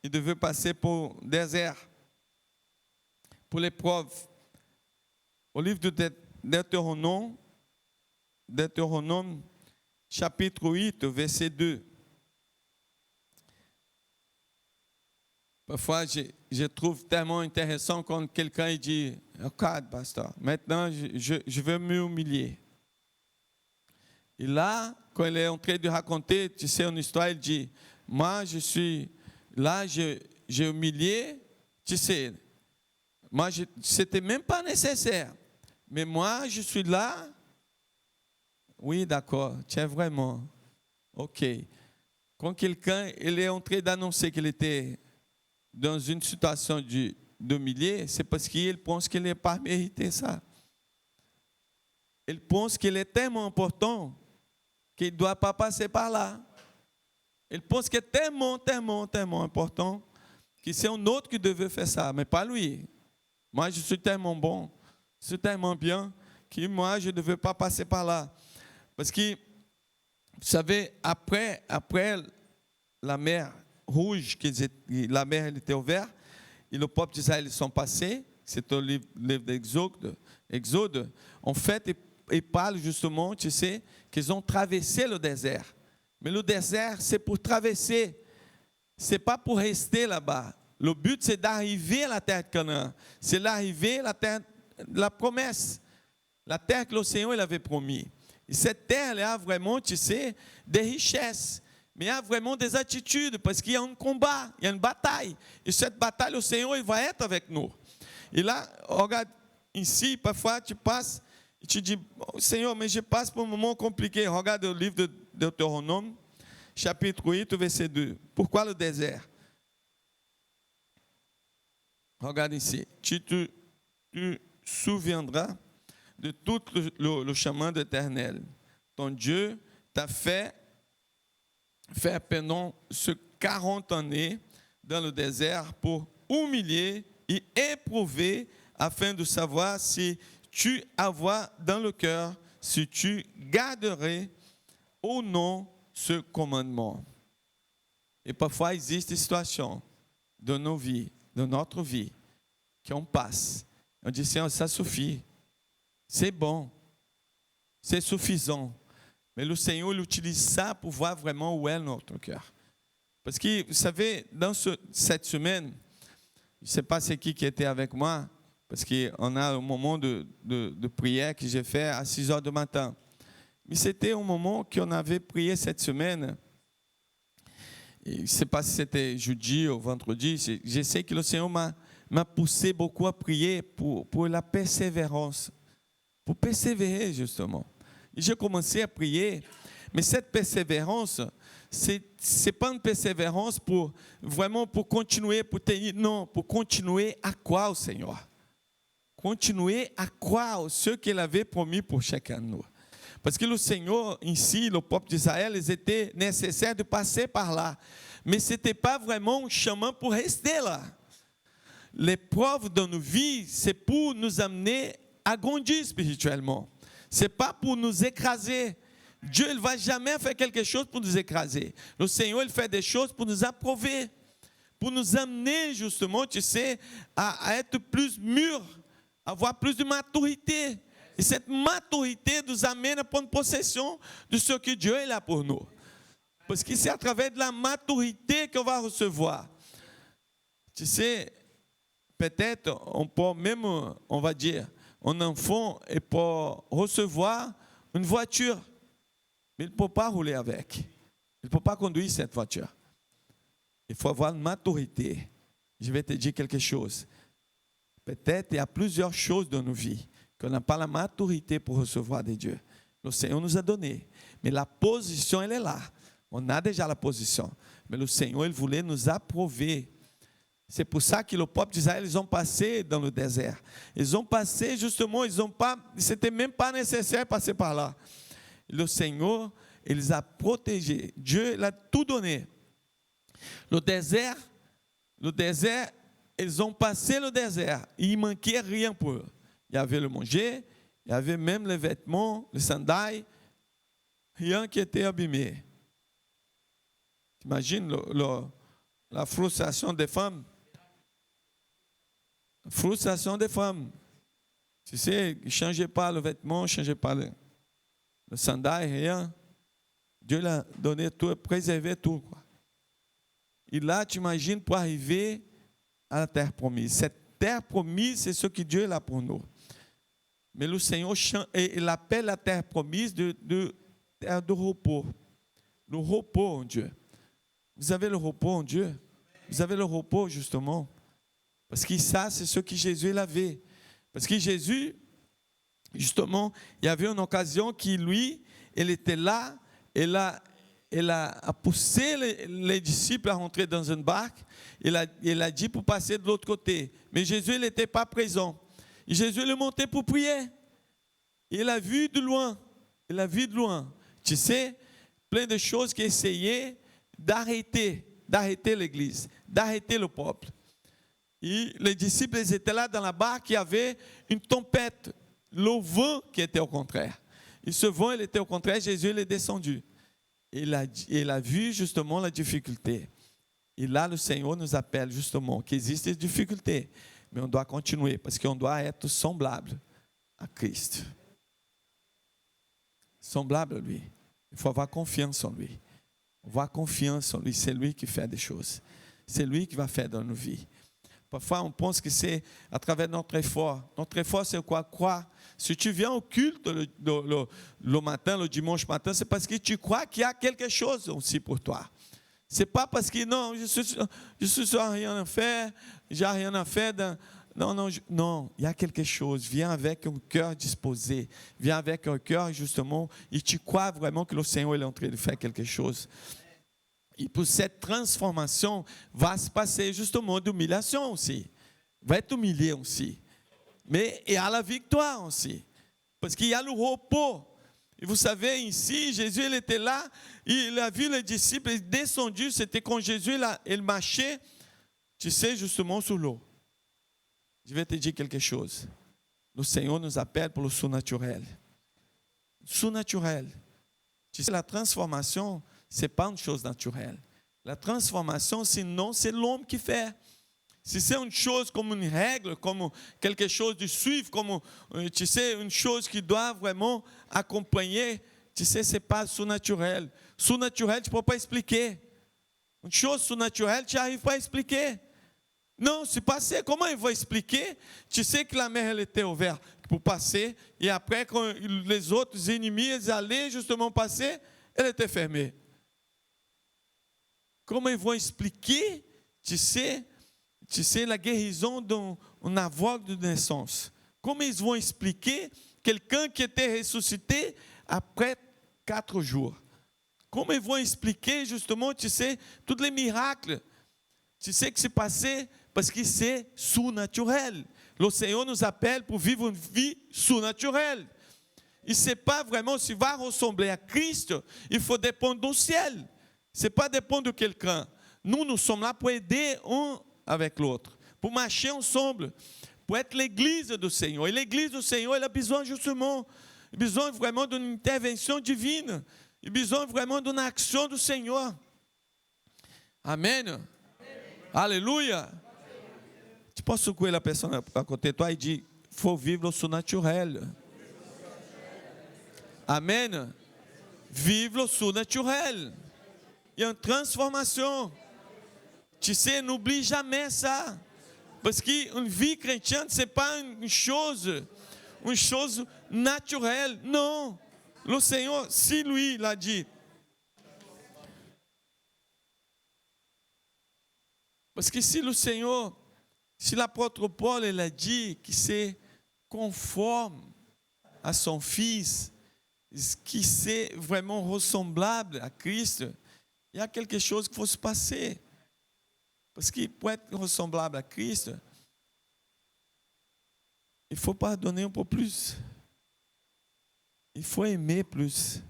il devait passer por désert, pour l'épreuve. Au livre de Deutéronome, chapitre 8, verset 2. Parfois, je trouve tellement intéressant quand quelqu'un dit, regarde, pasteur, maintenant je veux m'humilier. Et là, quand il est en train de raconter, tu sais, une histoire, il dit, moi, je suis là, j'ai humilié, tu sais, moi, c'était même pas nécessaire. Mais moi, je suis là. Oui, d'accord, tu es vraiment. OK. Quand quelqu'un il est en train d'annoncer qu'il était dans une situation d'humilier, c'est parce qu'il pense qu'il n'est pas mérité ça. Il pense qu'il est tellement important qu'il ne doit pas passer par là. Il pense qu'il est tellement important que c'est un autre qui devait faire ça, mais pas lui. Moi, je suis tellement bon, je suis tellement bien que moi, je ne devais pas passer par là. Parce que, vous savez, après la mer rouge, la mer elle était ouverte, et le peuple d'Israël ils sont passés, c'est au livre d'Exode. En fait, il parle justement, tu sais, qu'ils ont traversé le désert. Mais le désert, c'est pour traverser, ce n'est pas pour rester là-bas. Le but, c'est d'arriver à la terre de Canaan. C'est d'arriver à la terre de la promesse. La terre que le Seigneur il avait promis. Et cette terre, elle a vraiment, tu sais, des richesses. Mais il y a vraiment des attitudes, parce qu'il y a un combat, il y a une bataille. Et cette bataille, le Seigneur, il va être avec nous. Et là, regarde, ici, parfois, tu passes, et tu dis, oh, Seigneur, mais je passe por un moment compliqué. Regarde le livre de Deutéronome, chapitre 8, verset 2. Pourquoi le désert? Regarde ici. Tu souviendras de tout le chemin de l'Éternel. Ton Dieu t'a fait pendant ce 40 années dans le désert pour humilier et éprouver afin de savoir si tu avais dans le cœur, si tu garderais ou non ce commandement. Et parfois, il existe des situations dans nos vies, dans notre vie, qu'on passe. On dit, Seigneur, ça suffit. C'est bon. C'est suffisant. Mais le Seigneur il utilise ça pour voir vraiment où est notre cœur. Parce que, vous savez, dans cette semaine, je ne sais pas c'est qui était avec moi, parce qu'on a un moment de prière que j'ai fait à 6 heures du matin. Mais c'était un moment qu'on avait prié cette semaine. Et je ne sais pas si c'était jeudi ou vendredi. Je sais que le Seigneur m'a poussé beaucoup à prier pour la persévérance. Pour persévérer, justement. Et j'ai commencé à prier. Mais cette persévérance, ce n'est pas une persévérance pour continuer, pour tenir. Non, pour continuer à croire au Seigneur. Continuer à croire ce qu'il avait promis pour chacun de nous. Parce que le Seigneur, ici, le peuple d'Israël, ils étaient nécessaires de passer par là. Mais ce n'était pas vraiment un chemin pour rester là. L'épreuve dans nos vies, c'est pour nous amener à grandir spirituellement. Ce n'est pas pour nous écraser. Dieu ne va jamais faire quelque chose pour nous écraser. Le Seigneur, il fait des choses pour nous approuver, pour nous amener justement, tu sais, à être plus mûrs, à avoir plus de maturité. Et cette maturité nous amène à prendre possession de ce que Dieu est là pour nous. Parce que c'est à travers de la maturité qu'on va recevoir. Tu sais, peut-être, on peut même, on va dire, un enfant peut recevoir une voiture, mais il ne peut pas rouler avec. Il ne peut pas conduire cette voiture. Il faut avoir une maturité. Je vais te dire quelque chose. Peut-être il y a plusieurs choses dans nos vies qu'on n'a pas la maturité pour recevoir de Dieu. Le Seigneur nous a donné. Mais la position, elle est là. On a déjà la position. Mais le Seigneur, il voulait nous approuver. C'est pour ça que le peuple d'Israël, ils ont passé dans le désert. Ils ont passé justement, c'était même pas nécessaire de passer par là. Le Seigneur, il les a protégés. Dieu l'a tout donné. Le désert, ils ont passé le désert. Il ne manquait rien pour eux. Il y avait le manger, il y avait même les vêtements, les sandales, rien qui était abîmé. T'imagines la frustration des femmes? La frustration des femmes. Tu sais, ils ne changeaient pas le vêtement, ils ne changeaient pas le sandail, rien. Dieu l'a donné tout, préservé tout, quoi. Et là, tu imagines pour arriver à la terre promise. Cette terre promise, c'est ce que Dieu a pour nous. Mais le Seigneur, il appelle la terre promise de terre de repos. Le repos en Dieu. Vous avez le repos en Dieu. Vous avez le repos, justement. Parce que ça, c'est ce que Jésus avait. Parce que Jésus, justement, il y avait une occasion qui, lui, il était là, il a poussé les disciples à rentrer dans une barque. Il a dit pour passer de l'autre côté. Mais Jésus, il n'était pas présent. Et Jésus, il est monté pour prier. Il a vu de loin. Il a vu de loin. Tu sais, plein de choses qui essayaient d'arrêter l'église, d'arrêter le peuple. Et les disciples, ils étaient là dans la barque, il y avait une tempête, le vent qui était au contraire. Et ce vent, il était au contraire, Jésus il est descendu. Il a vu justement la difficulté. Et là, le Seigneur nous appelle justement qu'il existe des difficultés, mais on doit continuer parce qu'on doit être semblable à Christ. Semblable à lui. Il faut avoir confiance en lui. Avoir confiance en lui, c'est lui qui fait des choses. C'est lui qui va faire dans nos vies. Parfois, on pense que c'est à travers notre effort. Notre effort, c'est quoi? Croire. Si tu viens au culte le matin, le dimanche matin, c'est parce que tu crois qu'il y a quelque chose aussi pour toi. Ce n'est pas parce que non, je suis rien à faire, j'ai rien à faire. Non, il y a quelque chose. Viens avec un cœur disposé. Viens avec un cœur, justement, et tu crois vraiment que le Seigneur est en train de faire quelque chose. Et pour cette transformation, va se passer justement d'humiliation aussi. Va être humilié aussi. Mais il y a la victoire aussi. Parce qu'il y a le repos. Et vous savez, ici, Jésus il était là, il a vu les disciples, il est descendu, c'était quand Jésus il marchait, tu sais, justement sur l'eau. Je vais te dire quelque chose. Le Seigneur nous appelle pour le surnaturel. Surnaturel. Tu sais, la transformation, ce n'est pas une chose naturelle. La transformation, sinon, c'est l'homme qui fait. Si c'est une chose comme une règle, comme quelque chose de suivre, comme, tu sais, une chose qui doit vraiment accompagner, tu sais, ce n'est pas surnaturel. Surnaturel, tu ne peux pas expliquer. Une chose surnaturelle, tu n'arrives pas à expliquer. Non, c'est passé. Comment il va expliquer? Tu sais que la mer, elle était ouverte pour passer, et après, quand les autres ennemis, ils allaient justement passer, elle était fermée. Comment ils vont expliquer, tu sais, la guérison d'un aveugle de naissance? Comment ils vont expliquer quelqu'un qui était ressuscité après 4 jours? Comment ils vont expliquer justement, tu sais, tous les miracles? Tu sais que c'est passé parce que c'est surnaturel. Le Seigneur nous appelle pour vivre une vie surnaturelle. Il ne sait pas vraiment s'il va ressembler à Christ. Il faut dépendre du ciel. Ce n'est pas dépendre de quelqu'un. Nous sommes là pour aider un avec l'autre, pour marcher ensemble, pour être l'église du Seigneur. Et l'église du Seigneur, elle a besoin justement Il a besoin vraiment d'une intervention divine. Il a besoin vraiment d'une action du Seigneur. Amen. Amen. Alléluia. Tu peux secouer la personne à côté de toi et dire, il faut vivre le surnaturel. Amen. Vivre le surnaturel. Il y a une transformation. Tu sais, n'oublie jamais ça. Parce qu'une vie chrétienne, ce n'est pas une chose naturelle. Non. Le Seigneur, si lui l'a dit. Parce que si le Seigneur, si l'apôtre Paul il a dit qu'il c'est conforme à son Fils, qui c'est vraiment ressemblable à Christ, il y a quelque chose qu'il faut se passer. Parce que pour être ressemblable à Christ, il faut pardonner un peu plus. Il faut aimer plus.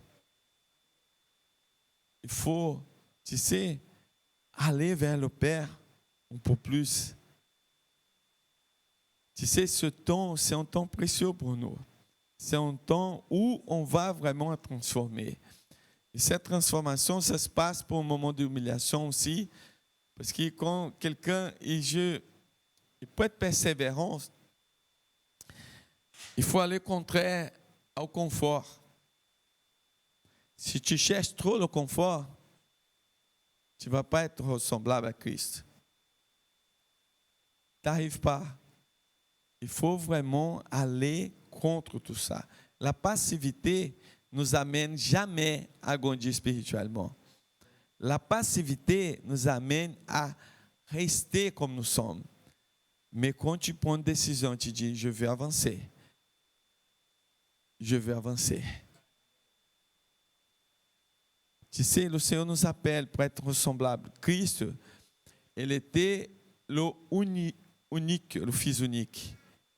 Il faut, tu sais, aller vers le Père un peu plus. Tu sais, ce temps, c'est un temps précieux pour nous. C'est un temps où on va vraiment être transformé. Et cette transformation, ça se passe pour un moment d'humiliation aussi. Parce que quand quelqu'un, il peut être persévérant, il faut aller contraire au confort. Si tu cherches trop le confort, tu ne vas pas être ressemblable à Christ. Tu n'arrives pas. Il faut vraiment aller contre tout ça. La passivité nous amène jamais à grandir spirituellement. La passivité nous amène à rester comme nous sommes. Mais quand tu prends une décision, tu dis, je veux avancer. Je veux avancer. Tu sais, le Seigneur nous appelle pour être ressemblable. Christ, il était le unique, le Fils unique.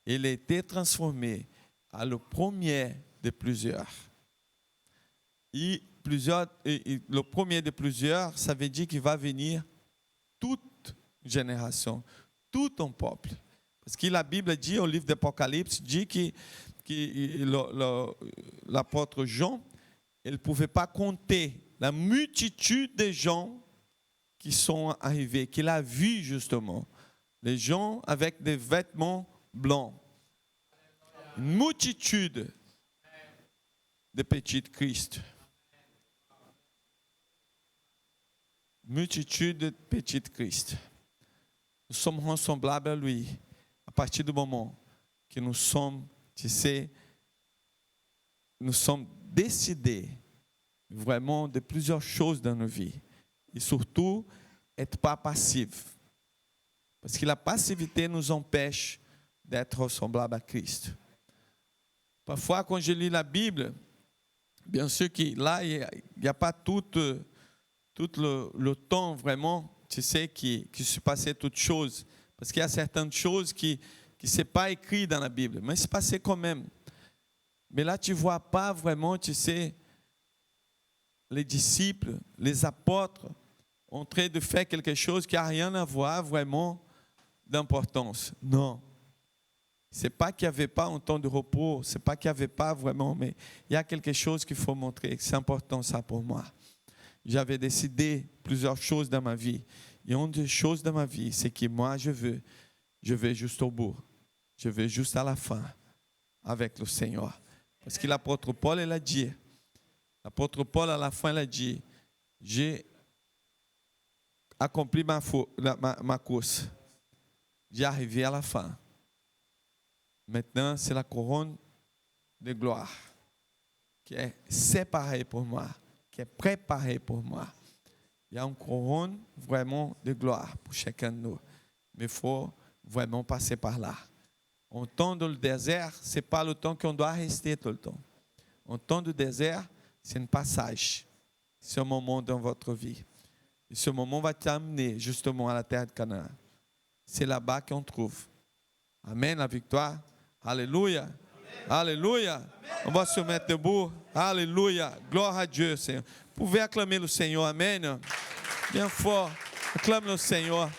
Il a été transformé à le premier de plusieurs. Le premier de plusieurs, ça veut dire qu'il va venir toute génération, tout un peuple. Parce que la Bible dit, au livre d'Apocalypse, dit que l'apôtre Jean, il ne pouvait pas compter la multitude de gens qui sont arrivés, qu'il a vu justement. Les gens avec des vêtements blancs. Une multitude de petits Christ. Multitude de petits Christ. Nous sommes ressemblables à lui à partir du moment que nous sommes, tu sais, nous sommes décidés vraiment de plusieurs choses dans nos vies. Et surtout, être pas passif. Parce que la passivité nous empêche d'être ressemblables à Christ. Parfois, quand je lis la Bible, bien sûr que là, il n'y a pas tout le temps vraiment, tu sais, qui se passait toutes choses. Parce qu'il y a certaines choses qui ne sont pas écrites dans la Bible, mais c'est passé quand même. Mais là, tu ne vois pas vraiment, tu sais, les disciples, les apôtres, en train de faire quelque chose qui n'a rien à voir vraiment d'importance. Non. Ce n'est pas qu'il n'y avait pas un temps de repos, ce n'est pas qu'il n'y avait pas vraiment, mais il y a quelque chose qu'il faut montrer, c'est important ça pour moi. J'avais décidé plusieurs choses dans ma vie. Et une des choses dans ma vie, c'est que moi, je vais juste au bout. Je vais juste à la fin avec le Seigneur. Parce que l'apôtre Paul, il a dit, l'apôtre Paul, à la fin, il a dit, j'ai accompli ma course. J'ai arrivé à la fin. Maintenant, c'est la couronne de gloire qui est séparée pour moi, qui est préparée pour moi. Il y a une couronne vraiment de gloire pour chacun de nous. Mais il faut vraiment passer par là. En temps de désert, ce n'est pas le temps qu'on doit rester tout le temps. En temps de désert, c'est un passage. C'est un moment dans votre vie. Et ce moment va t'amener justement à la terre de Canaan. C'est là-bas qu'on trouve. Amen, la victoire. Alléluia. Amen. Alléluia. Amen. On va se mettre debout. Alléluia. Gloire à Dieu, Seigneur. Vous pouvez acclamer le Seigneur. Amen. Bien fort. Acclame le Seigneur.